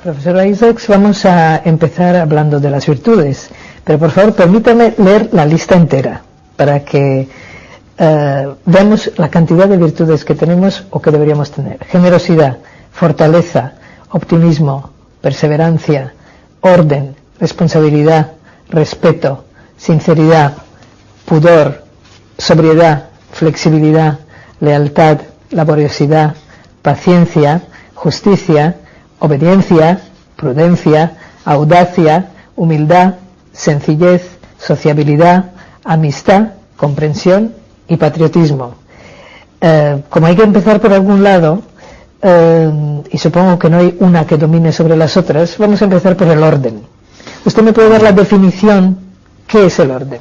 Profesor Isaacs, vamos a empezar hablando de las virtudes, pero por favor permítame leer la lista entera para que veamos la cantidad de virtudes que tenemos o que deberíamos tener. Generosidad, fortaleza, optimismo, perseverancia, orden, responsabilidad, respeto, sinceridad, pudor, sobriedad, flexibilidad, lealtad, laboriosidad, paciencia, justicia, obediencia, prudencia, audacia, humildad, sencillez, sociabilidad, amistad, comprensión y patriotismo. Como hay que empezar por algún lado, y supongo que no hay una que domine sobre las otras, vamos a empezar por el orden. ¿Usted me puede dar la definición? ¿Qué es el orden?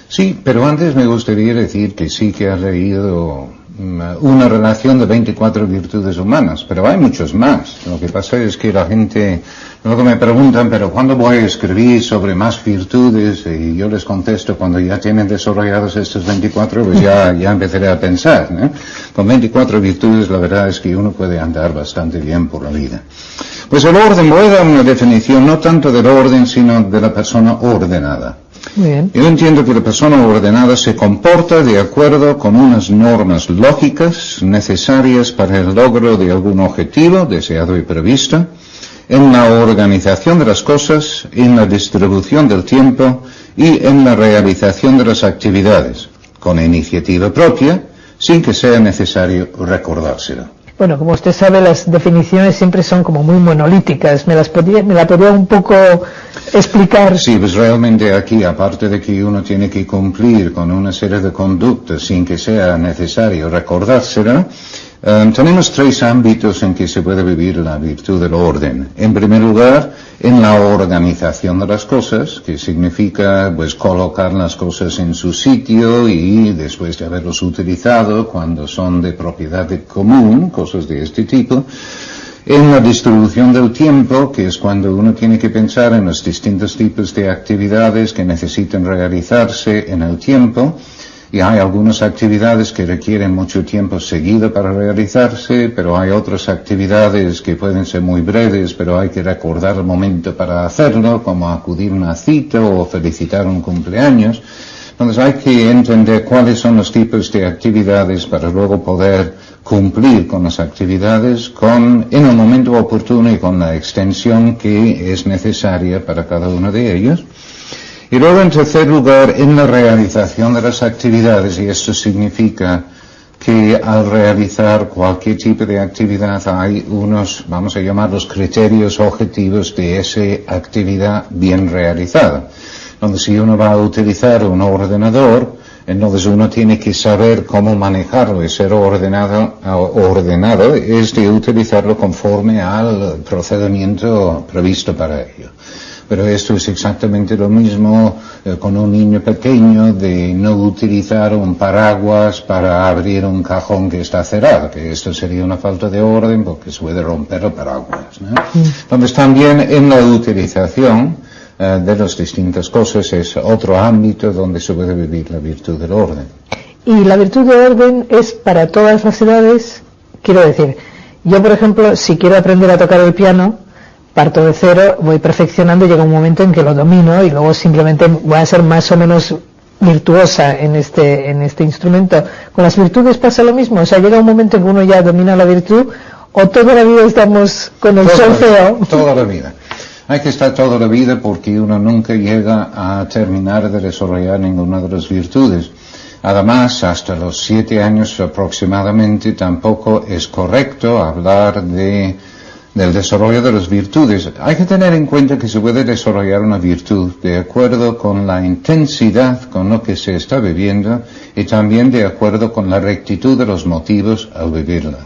Sí, pero antes me gustaría decir que sí que has leído una relación de 24 virtudes humanas, pero hay muchos más. Lo que pasa es que la gente luego me preguntan, pero ¿cuándo voy a escribir sobre más virtudes? Y yo les contesto, cuando ya tienen desarrollados estos 24, pues ya empezaré a pensar, ¿no? Con 24 virtudes la verdad es que uno puede andar bastante bien por la vida. Pues el orden, voy a dar una definición no tanto del orden, sino de la persona ordenada. Muy bien. Yo entiendo que la persona ordenada se comporta de acuerdo con unas normas lógicas necesarias para el logro de algún objetivo deseado y previsto, en la organización de las cosas, en la distribución del tiempo y en la realización de las actividades, con iniciativa propia, sin que sea necesario recordárselo. Bueno, como usted sabe, las definiciones siempre son como muy monolíticas. ¿Me la podría un poco explicar? Sí, pues realmente aquí, aparte de que uno tiene que cumplir con una serie de conductas sin que sea necesario recordársela, tenemos 3 ámbitos en que se puede vivir la virtud del orden. En primer lugar, en la organización de las cosas, que significa pues colocar las cosas en su sitio y después de haberlos utilizado cuando son de propiedad común, cosas de este tipo. En la distribución del tiempo, que es cuando uno tiene que pensar en los distintos tipos de actividades que necesitan realizarse en el tiempo. Y hay algunas actividades que requieren mucho tiempo seguido para realizarse, pero hay otras actividades que pueden ser muy breves, pero hay que recordar el momento para hacerlo, como acudir a una cita o felicitar un cumpleaños. Entonces hay que entender cuáles son los tipos de actividades para luego poder cumplir con las actividades en el momento oportuno y con la extensión que es necesaria para cada uno de ellos. Y luego, en tercer lugar, en la realización de las actividades, y esto significa que al realizar cualquier tipo de actividad hay unos, vamos a llamarlos criterios objetivos de esa actividad bien realizada. Donde si uno va a utilizar un ordenador, entonces uno tiene que saber cómo manejarlo y ser ordenado es de utilizarlo conforme al procedimiento previsto para ello. Pero esto es exactamente lo mismo con un niño pequeño, de no utilizar un paraguas para abrir un cajón que está cerrado, que esto sería una falta de orden porque se puede romper el paraguas, ¿no? Entonces también en la utilización de las distintas cosas es otro ámbito donde se puede vivir la virtud del orden. Y la virtud del orden es para todas las edades. Quiero decir, yo por ejemplo, si quiero aprender a tocar el piano, parto de cero, voy perfeccionando y llega un momento en que lo domino y luego simplemente voy a ser más o menos virtuosa en este instrumento. Con las virtudes pasa lo mismo, o sea, llega un momento en que uno ya domina la virtud, o toda la vida estamos con el solfeo. Toda la vida. Hay que estar toda la vida porque uno nunca llega a terminar de desarrollar ninguna de las virtudes. Además, hasta los 7 años aproximadamente tampoco es correcto hablar del desarrollo de las virtudes. Hay que tener en cuenta que se puede desarrollar una virtud de acuerdo con la intensidad con lo que se está viviendo y también de acuerdo con la rectitud de los motivos al vivirla.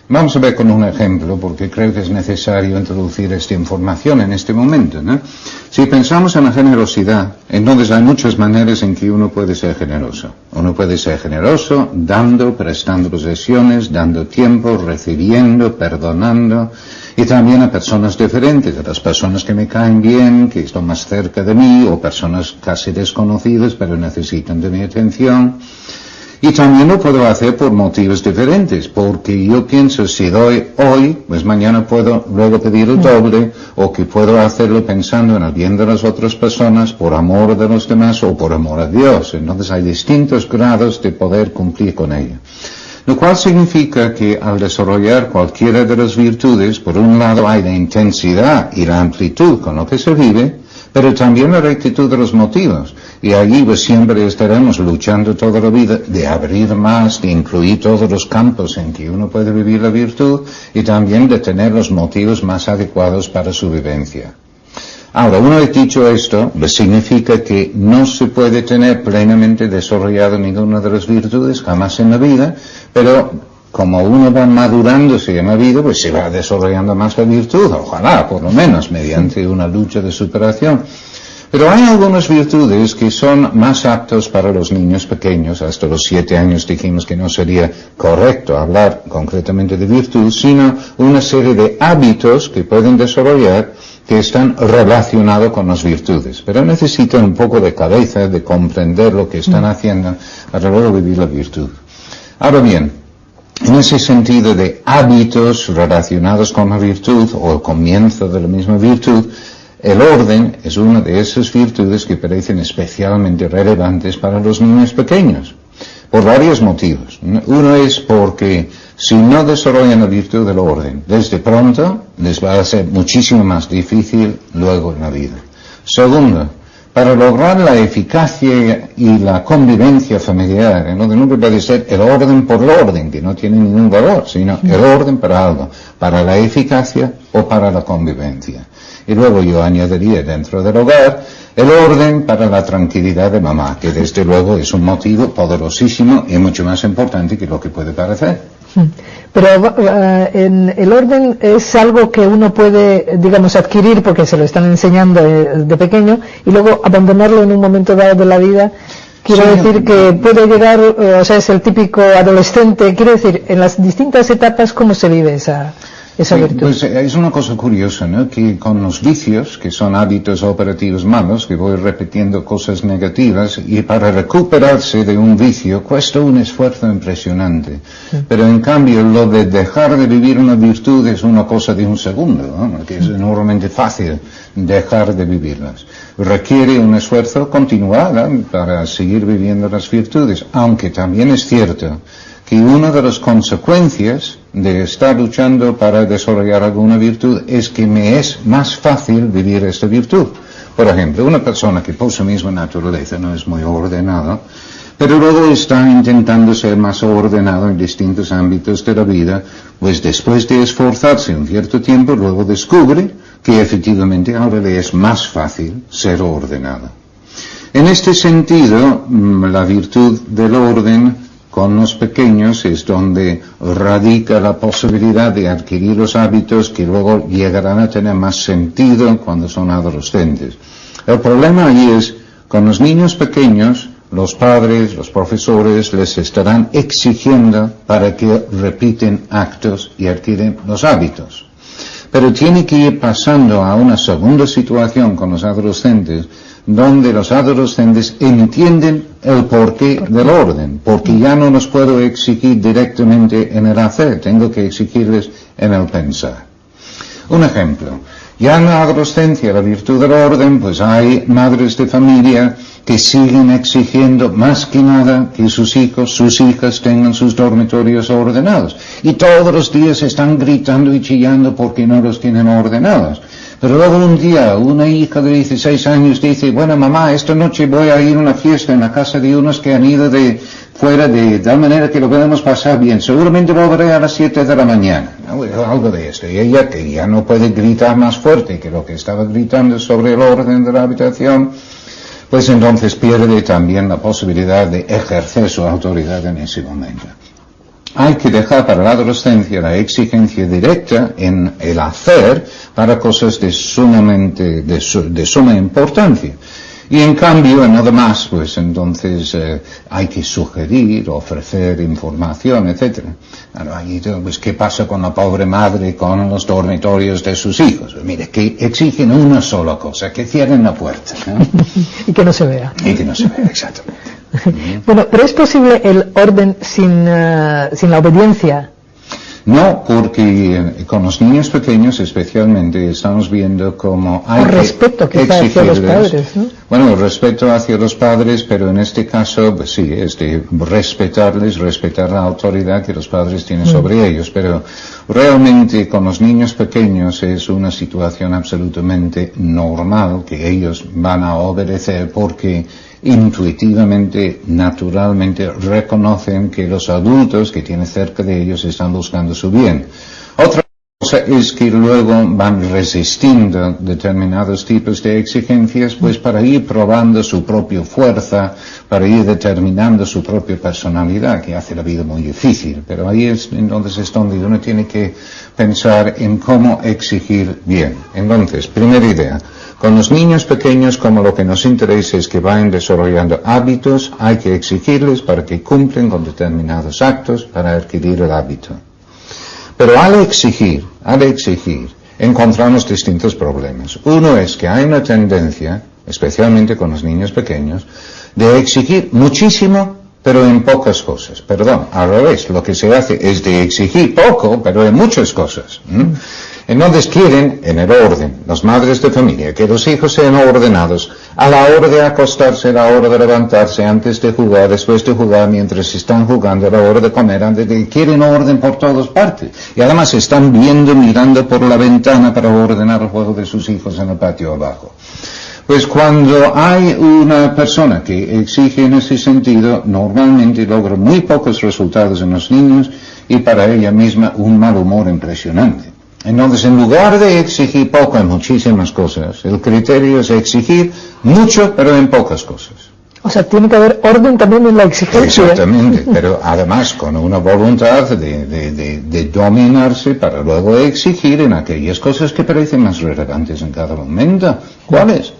Vamos a ver con un ejemplo, porque creo que es necesario introducir esta información en este momento, ¿no? Si pensamos en la generosidad, entonces hay muchas maneras en que uno puede ser generoso. Uno puede ser generoso dando, prestando posesiones, dando tiempo, recibiendo, perdonando, y también a personas diferentes, a las personas que me caen bien, que están más cerca de mí, o personas casi desconocidas pero necesitan de mi atención. Y también lo puedo hacer por motivos diferentes, porque yo pienso, si doy hoy, pues mañana puedo luego pedir el doble, o que puedo hacerlo pensando en el bien de las otras personas, por amor de los demás o por amor a Dios. Entonces hay distintos grados de poder cumplir con ello. Lo cual significa que al desarrollar cualquiera de las virtudes, por un lado hay la intensidad y la amplitud con lo que se vive, pero también la rectitud de los motivos. Y allí pues siempre estaremos luchando toda la vida de abrir más, de incluir todos los campos en que uno puede vivir la virtud y también de tener los motivos más adecuados para su vivencia. Ahora, una vez dicho esto, pues significa que no se puede tener plenamente desarrollado ninguna de las virtudes jamás en la vida, pero como uno va madurándose en la vida, pues se va desarrollando más la virtud, ojalá, por lo menos, mediante una lucha de superación. Pero hay algunas virtudes que son más aptos para los niños pequeños. Hasta los 7 años dijimos que no sería correcto hablar concretamente de virtud, sino una serie de hábitos que pueden desarrollar que están relacionados con las virtudes. Pero necesitan un poco de cabeza, de comprender lo que están haciendo para luego vivir la virtud. Ahora bien, en ese sentido de hábitos relacionados con la virtud o el comienzo de la misma virtud, el orden es una de esas virtudes que parecen especialmente relevantes para los niños pequeños, por varios motivos. Uno es porque si no desarrollan la virtud del orden desde pronto, les va a ser muchísimo más difícil luego en la vida. Segundo, para lograr la eficacia y la convivencia familiar, entonces nunca puede ser el orden por el orden, que no tiene ningún valor, sino el orden para algo, para la eficacia o para la convivencia. Y luego yo añadiría dentro del hogar el orden para la tranquilidad de mamá, que desde luego es un motivo poderosísimo y mucho más importante que lo que puede parecer. Pero el orden es algo que uno puede, digamos, adquirir porque se lo están enseñando de pequeño y luego abandonarlo en un momento dado de la vida. Quiero decir que puede llegar, o sea, es el típico adolescente. Quiero decir, en las distintas etapas, ¿cómo se vive esa virtud? Pues es una cosa curiosa, ¿no? Que con los vicios, que son hábitos operativos malos, que voy repitiendo cosas negativas, y para recuperarse de un vicio cuesta un esfuerzo impresionante. Sí. Pero en cambio, lo de dejar de vivir una virtud es una cosa de un segundo, ¿no? Que es enormemente fácil dejar de vivirlas. Requiere un esfuerzo continuado para seguir viviendo las virtudes, aunque también es cierto que una de las consecuencias de estar luchando para desarrollar alguna virtud es que me es más fácil vivir esta virtud. Por ejemplo, una persona que por su misma naturaleza no es muy ordenada, pero luego está intentando ser más ordenado en distintos ámbitos de la vida, pues después de esforzarse un cierto tiempo, luego descubre que efectivamente ahora le es más fácil ser ordenado. En este sentido, la virtud del orden con los pequeños es donde radica la posibilidad de adquirir los hábitos que luego llegarán a tener más sentido cuando son adolescentes. El problema allí es, con los niños pequeños, los padres, los profesores les estarán exigiendo para que repiten actos y adquieren los hábitos. Pero tiene que ir pasando a una segunda situación con los adolescentes, donde los adolescentes entienden el porqué del orden, porque ya no los puedo exigir directamente en el hacer, tengo que exigirles en el pensar. Un ejemplo, ya en la adolescencia, la virtud del orden, pues hay madres de familia que siguen exigiendo más que nada que sus hijos, sus hijas tengan sus dormitorios ordenados, y todos los días están gritando y chillando porque no los tienen ordenados. Pero luego un día una hija de 16 años dice, bueno mamá, esta noche voy a ir a una fiesta en la casa de unos que han ido de fuera de tal manera que lo podemos pasar bien. Seguramente volveré a las 7 de la mañana. Algo de esto. Y ella, que ya no puede gritar más fuerte que lo que estaba gritando sobre el orden de la habitación, pues entonces pierde también la posibilidad de ejercer su autoridad en ese momento. Hay que dejar para la adolescencia la exigencia directa en el hacer para cosas de suma importancia. Y en cambio, en lo demás, pues entonces hay que sugerir, ofrecer información, etc. Pues, ¿qué pasa con la pobre madre con los dormitorios de sus hijos? Pues, mire, que exigen una sola cosa, que cierren la puerta, ¿no? Y que no se vea. Y que no se vea, exactamente. Bueno, pero ¿es posible el orden sin la obediencia? No, porque con los niños pequeños especialmente estamos viendo cómo hay el respeto quizás hacia los padres, ¿no? Bueno, el respeto hacia los padres, pero en este caso, pues sí, es de respetarles, respetar la autoridad que los padres tienen sobre ellos, pero realmente con los niños pequeños es una situación absolutamente normal que ellos van a obedecer porque intuitivamente, naturalmente reconocen que los adultos que tienen cerca de ellos están buscando su bien. Otra cosa es que luego van resistiendo determinados tipos de exigencias, pues para ir probando su propia fuerza, para ir determinando su propia personalidad, que hace la vida muy difícil. Pero ahí es entonces donde uno tiene que pensar en cómo exigir bien. Entonces, primera idea. Con los niños pequeños, como lo que nos interesa es que vayan desarrollando hábitos, hay que exigirles para que cumplen con determinados actos para adquirir el hábito. Pero al exigir, encontramos distintos problemas. Uno es que hay una tendencia, especialmente con los niños pequeños, de exigir muchísimo, pero en pocas cosas. Perdón, al revés, lo que se hace es de exigir poco, pero en muchas cosas. Entonces quieren, en el orden, las madres de familia, que los hijos sean ordenados a la hora de acostarse, a la hora de levantarse, antes de jugar, después de jugar, mientras están jugando, a la hora de comer, antes de quieren orden por todas partes. Y además están mirando por la ventana para ordenar el juego de sus hijos en el patio abajo. Pues cuando hay una persona que exige en ese sentido, normalmente logra muy pocos resultados en los niños y para ella misma un mal humor impresionante. Entonces, en lugar de exigir poco en muchísimas cosas, el criterio es exigir mucho, pero en pocas cosas. O sea, tiene que haber orden también en la exigencia. Exactamente, pero además con una voluntad de dominarse para luego exigir en aquellas cosas que parecen más relevantes en cada momento. ¿Cuáles?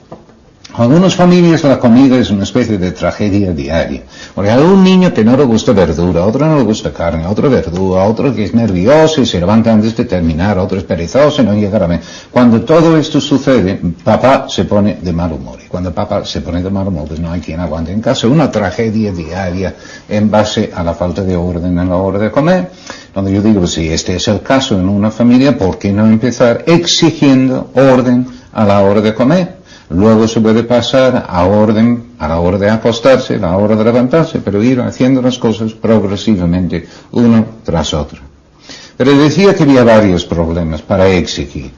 En algunas familias la comida es una especie de tragedia diaria. Porque hay un niño que no le gusta verdura, otro no le gusta carne, otro verdura, otro que es nervioso y se levanta antes de terminar, otro es perezoso y no llega a la mesa. Cuando todo esto sucede, papá se pone de mal humor. Y cuando papá se pone de mal humor, pues no hay quien aguante en casa. Una tragedia diaria en base a la falta de orden en la hora de comer. Donde yo digo, si este es el caso en una familia, ¿por qué no empezar exigiendo orden a la hora de comer? Luego se puede pasar a orden a la hora de acostarse, a la hora de levantarse, pero ir haciendo las cosas progresivamente, uno tras otro. Pero decía que había varios problemas para exigir.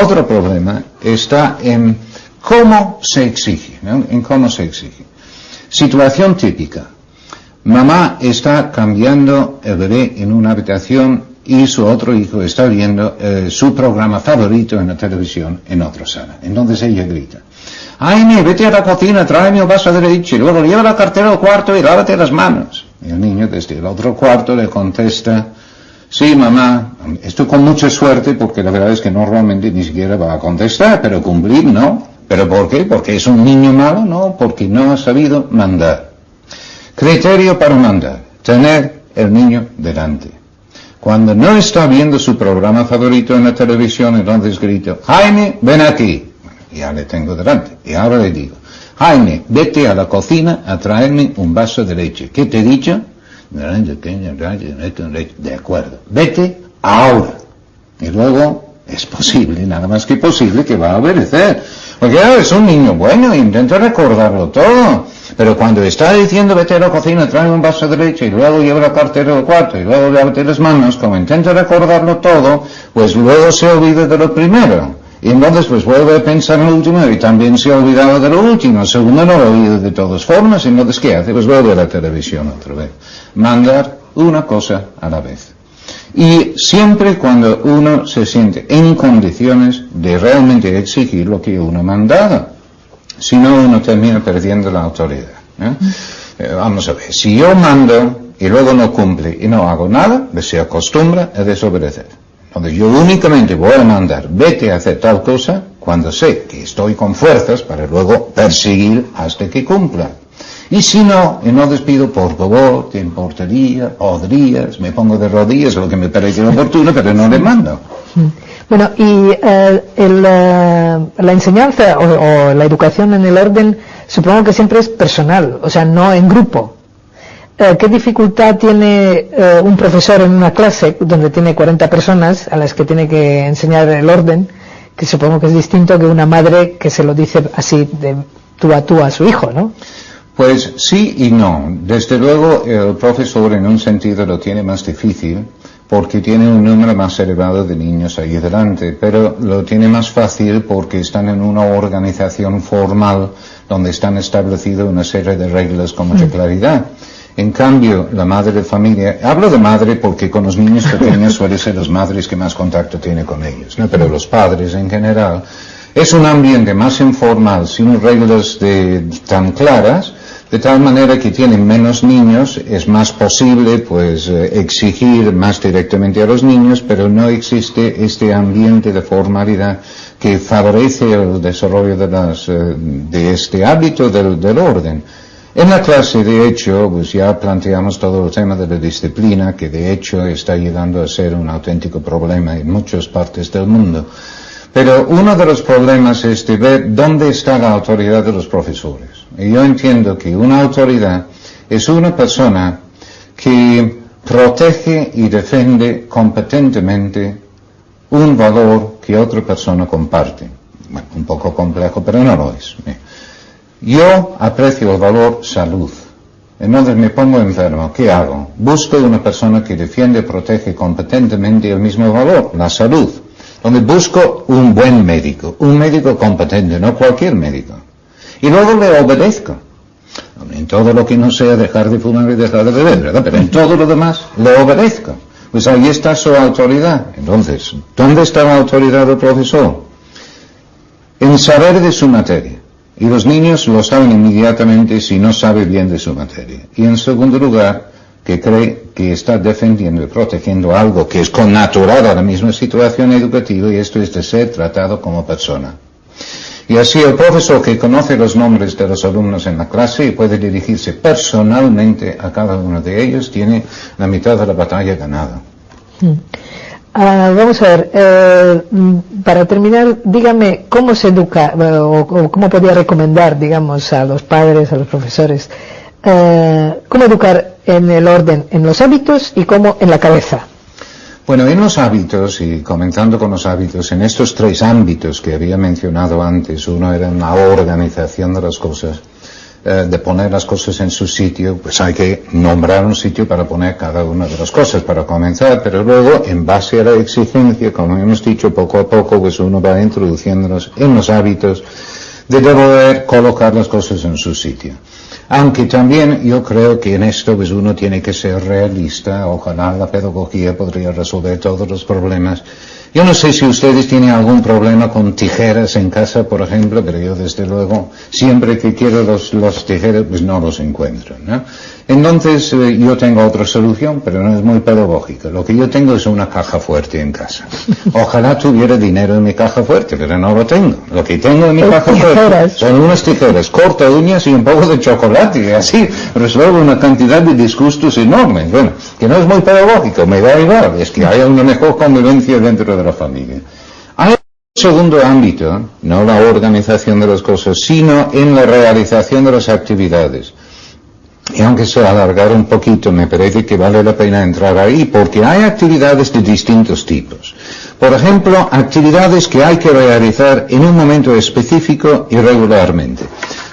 Otro problema está en cómo se exige, ¿no? En cómo se exige. Situación típica. Mamá está cambiando el bebé en una habitación y su otro hijo está viendo su programa favorito en la televisión en otra sala. Entonces ella grita: Jaime, vete a la cocina, tráeme un vaso de leche, y luego lleva la cartera al cuarto y lávate las manos. Y el niño desde el otro cuarto le contesta: sí, mamá, estoy con mucha suerte porque la verdad es que normalmente ni siquiera va a contestar, pero cumplir no. ¿Pero por qué? ¿Porque es un niño malo? No, porque no ha sabido mandar. Criterio para mandar: tener el niño delante. Cuando no está viendo su programa favorito en la televisión, entonces grito: Jaime, ven aquí. Ya le tengo delante. Y ahora le digo: Jaime, vete a la cocina a traerme un vaso de leche. ¿Qué te he dicho? De acuerdo. Vete ahora. Y luego es posible, nada más que posible, que va a obedecer. Porque es un niño bueno, intenta recordarlo todo. Pero cuando está diciendo vete a la cocina, trae un vaso de leche y luego lleva la cartera al cuarto y luego lávate las manos, como intenta recordarlo todo, pues luego se olvida de lo primero. Y entonces pues vuelve a pensar en lo último y también se ha olvidado de lo último. El segundo no lo ha oído de todas formas, y entonces ¿qué hace? Pues vuelve a la televisión otra vez. Mandar una cosa a la vez. Y siempre cuando uno se siente en condiciones de realmente exigir lo que uno ha mandado. Si no, uno termina perdiendo la autoridad. Vamos a ver, si yo mando y luego no cumple y no hago nada, pues se acostumbra a desobedecer. Entonces yo únicamente voy a mandar, vete a hacer tal cosa, cuando sé que estoy con fuerzas para luego perseguir hasta que cumpla. Y si no, entonces pido, por favor, te importaría, podrías, me pongo de rodillas, lo que me parece oportuno, pero no le mando. Bueno, y la enseñanza o la educación en el orden supongo que siempre es personal, o sea, no en grupo. ¿Qué dificultad tiene un profesor en una clase donde tiene 40 personas a las que tiene que enseñar el orden, que supongo que es distinto que una madre que se lo dice así de tú a su hijo, ¿no? Pues sí y no. Desde luego el profesor en un sentido lo tiene más difícil porque tiene un número más elevado de niños ahí delante, pero lo tiene más fácil porque están en una organización formal donde están establecidas una serie de reglas con mucha claridad. En cambio, la madre de familia, hablo de madre porque con los niños pequeños suelen ser las madres que más contacto tiene con ellos, ¿no? Pero los padres en general, es un ambiente más informal, sin reglas tan claras, de tal manera que tienen menos niños, es más posible pues exigir más directamente a los niños, pero no existe este ambiente de formalidad que favorece el desarrollo de este hábito del orden. En la clase, de hecho, pues ya planteamos todo el tema de la disciplina, que de hecho está llegando a ser un auténtico problema en muchas partes del mundo. Pero uno de los problemas es de ver dónde está la autoridad de los profesores. Y yo entiendo que una autoridad es una persona que protege y defiende competentemente un valor que otra persona comparte. Bueno, un poco complejo, pero no lo es. Yo aprecio el valor salud. Entonces me pongo enfermo. ¿Qué hago? Busco una persona que defiende y protege competentemente el mismo valor, la salud. Donde busco un buen médico, un médico competente, no cualquier médico. Y luego le obedezco. En todo lo que no sea dejar de fumar y dejar de beber, ¿verdad? Pero en todo lo demás le obedezco. Pues ahí está su autoridad. Entonces, ¿dónde está la autoridad del profesor? En saber de su materia. Y los niños lo saben inmediatamente si no sabe bien de su materia. Y en segundo lugar, que cree que está defendiendo y protegiendo algo que es connatural a la misma situación educativa, y esto es de ser tratado como persona. Y así el profesor que conoce los nombres de los alumnos en la clase y puede dirigirse personalmente a cada uno de ellos, tiene la mitad de la batalla ganada. Vamos a ver, para terminar, dígame cómo se educa o cómo podría recomendar, digamos, a los padres, a los profesores, cómo educar en el orden, en los hábitos y cómo en la cabeza. Bueno, en los hábitos, y comenzando con los hábitos, en estos tres ámbitos que había mencionado antes, uno era la organización de las cosas, de poner las cosas en su sitio, pues hay que nombrar un sitio para poner cada una de las cosas para comenzar, pero luego, en base a la exigencia, como hemos dicho, poco a poco, pues uno va introduciéndonos en los hábitos de poder colocar las cosas en su sitio. Aunque también yo creo que en esto pues uno tiene que ser realista, ojalá la pedagogía podría resolver todos los problemas. Yo no sé si ustedes tienen algún problema con tijeras en casa, por ejemplo, pero yo desde luego, siempre que quiero los tijeras, pues no los encuentro, ¿no? Entonces, yo tengo otra solución, pero no es muy pedagógica. Lo que yo tengo es una caja fuerte en casa. Ojalá tuviera dinero en mi caja fuerte, pero no lo tengo. Lo que tengo en mi caja fuerte son unas tijeras, corta uñas y un poco de chocolate, y así resuelvo una cantidad de disgustos enormes. Bueno, que no es muy pedagógico, me da igual, es que haya una mejor convivencia dentro de la familia. Hay un segundo ámbito, no la organización de las cosas, sino en la realización de las actividades. Y aunque se alargar un poquito, me parece que vale la pena entrar ahí, porque hay actividades de distintos tipos. Por ejemplo, actividades que hay que realizar en un momento específico y regularmente.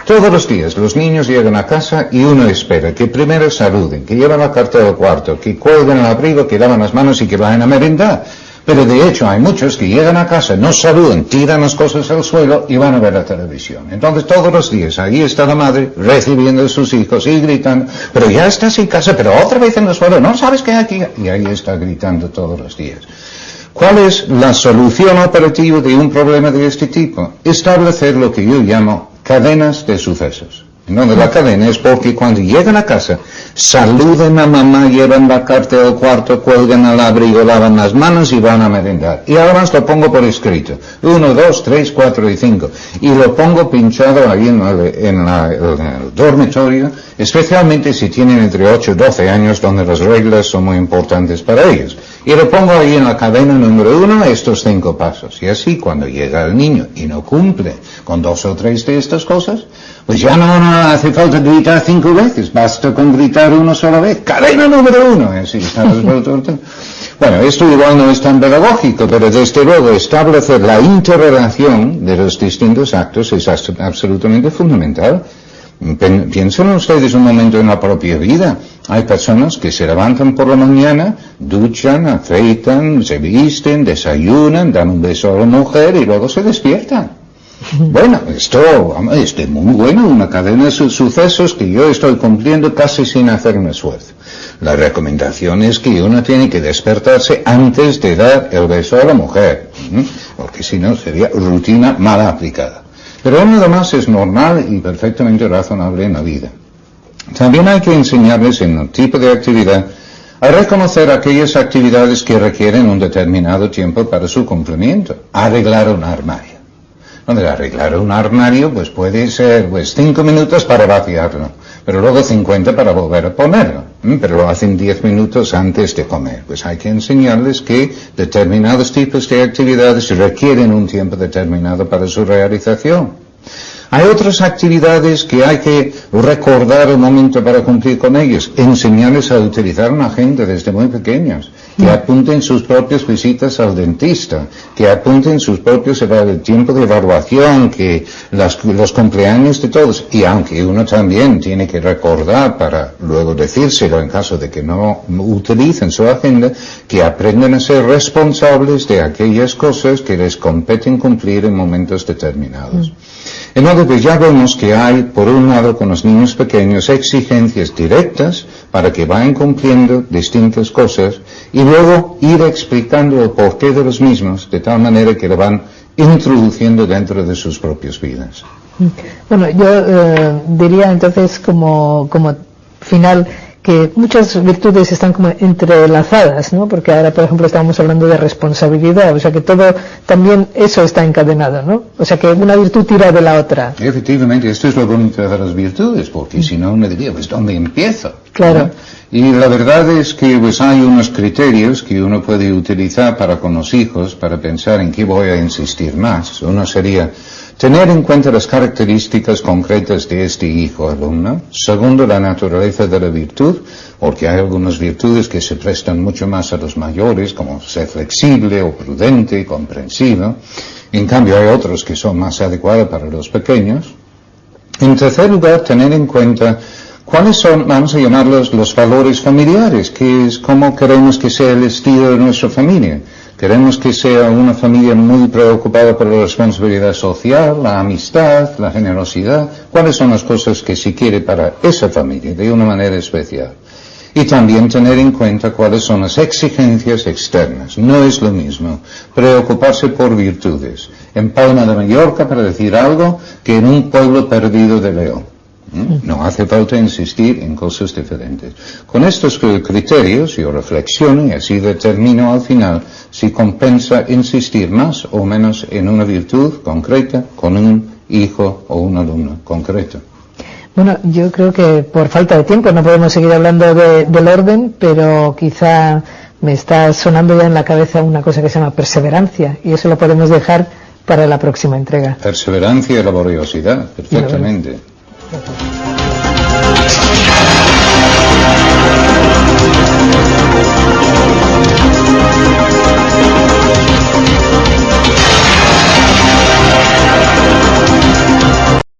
Todos los días los niños llegan a casa y uno espera que primero saluden, que lleven la carta del cuarto, que cuelguen el abrigo, que lavan las manos y que vayan a merendar. Pero de hecho hay muchos que llegan a casa, no saludan, tiran las cosas al suelo y van a ver la televisión. Entonces todos los días ahí está la madre recibiendo a sus hijos y gritando, pero ya estás en casa, pero otra vez en el suelo, no sabes qué hay aquí. Y ahí está gritando todos los días. ¿Cuál es la solución operativa de un problema de este tipo? Establecer lo que yo llamo cadenas de sucesos. Donde la cadena es porque cuando llegan a casa, saluden a mamá, llevan la carta del cuarto, cuelgan al abrigo, lavan las manos y van a merendar. Y además lo pongo por escrito. 1, 2, 3, 4 y 5. Y lo pongo pinchado ahí en el dormitorio, especialmente si tienen entre 8 y 12 años, donde las reglas son muy importantes para ellos. Y lo pongo ahí en la cadena número 1, estos 5 pasos. Y así, cuando llega el niño y no cumple con 2 o 3 de estas cosas, pues ya no hace falta gritar 5 veces, basta con gritar una sola vez. Cadena número 1, así está resuelto el tema. Bueno, esto igual no es tan pedagógico, pero desde luego establecer la interrelación de los distintos actos es absolutamente fundamental. Piensen ustedes un momento en la propia vida. Hay personas que se levantan por la mañana, duchan, afeitan, se visten, desayunan, dan un beso a la mujer y luego se despiertan. Bueno, esto es muy bueno, una cadena de sucesos que yo estoy cumpliendo casi sin hacer un esfuerzo. La recomendación es que uno tiene que despertarse antes de dar el beso a la mujer, porque si no sería rutina mal aplicada. Pero nada más es normal y perfectamente razonable en la vida. También hay que enseñarles en un tipo de actividad a reconocer aquellas actividades que requieren un determinado tiempo para su cumplimiento. Arreglar un armario. Donde arreglar un armario pues puede ser 5 minutos para vaciarlo, pero luego 50 para volver a ponerlo, pero lo hacen 10 minutos antes de comer. Pues hay que enseñarles que determinados tipos de actividades requieren un tiempo determinado para su realización. Hay otras actividades que hay que recordar un momento para cumplir con ellos. Enseñarles a utilizar una agenda desde muy pequeños. Que apunten sus propias visitas al dentista. Que apunten sus propios el tiempo de evaluación. Que los cumpleaños de todos. Y aunque uno también tiene que recordar para luego decírselo en caso de que no utilicen su agenda, que aprendan a ser responsables de aquellas cosas que les competen cumplir en momentos determinados. Entonces, pues ya vemos que hay, por un lado, con los niños pequeños, exigencias directas para que vayan cumpliendo distintas cosas y luego ir explicando el porqué de los mismos, de tal manera que lo van introduciendo dentro de sus propias vidas. Bueno, yo diría entonces como final que muchas virtudes están como entrelazadas, ¿no? Porque ahora, por ejemplo, estábamos hablando de responsabilidad, o sea que todo, también eso está encadenado, ¿no? O sea que una virtud tira de la otra. Efectivamente, esto es lo bonito de las virtudes, porque si no uno diría, pues ¿dónde empiezo? Claro. ¿No? Y la verdad es que pues hay unos criterios que uno puede utilizar para con los hijos, para pensar en qué voy a insistir más. Uno sería tener en cuenta las características concretas de este hijo alumno. Segundo, la naturaleza de la virtud, porque hay algunas virtudes que se prestan mucho más a los mayores, como ser flexible o prudente, comprensivo. En cambio, hay otros que son más adecuados para los pequeños. En tercer lugar, tener en cuenta cuáles son, vamos a llamarlos, los valores familiares, que es cómo queremos que sea el estilo de nuestra familia. Queremos que sea una familia muy preocupada por la responsabilidad social, la amistad, la generosidad. ¿Cuáles son las cosas que se quiere para esa familia de una manera especial? Y también tener en cuenta cuáles son las exigencias externas. No es lo mismo preocuparse por virtudes en Palma de Mallorca, para decir algo, que en un pueblo perdido de León. No hace falta insistir en cosas diferentes. Con estos criterios yo reflexiono y así determino al final si compensa insistir más o menos en una virtud concreta con un hijo o un alumno concreto. Bueno, yo creo que por falta de tiempo no podemos seguir hablando del orden, pero quizá me está sonando ya en la cabeza una cosa que se llama perseverancia, y eso lo podemos dejar para la próxima entrega. Perseverancia y laboriosidad, perfectamente.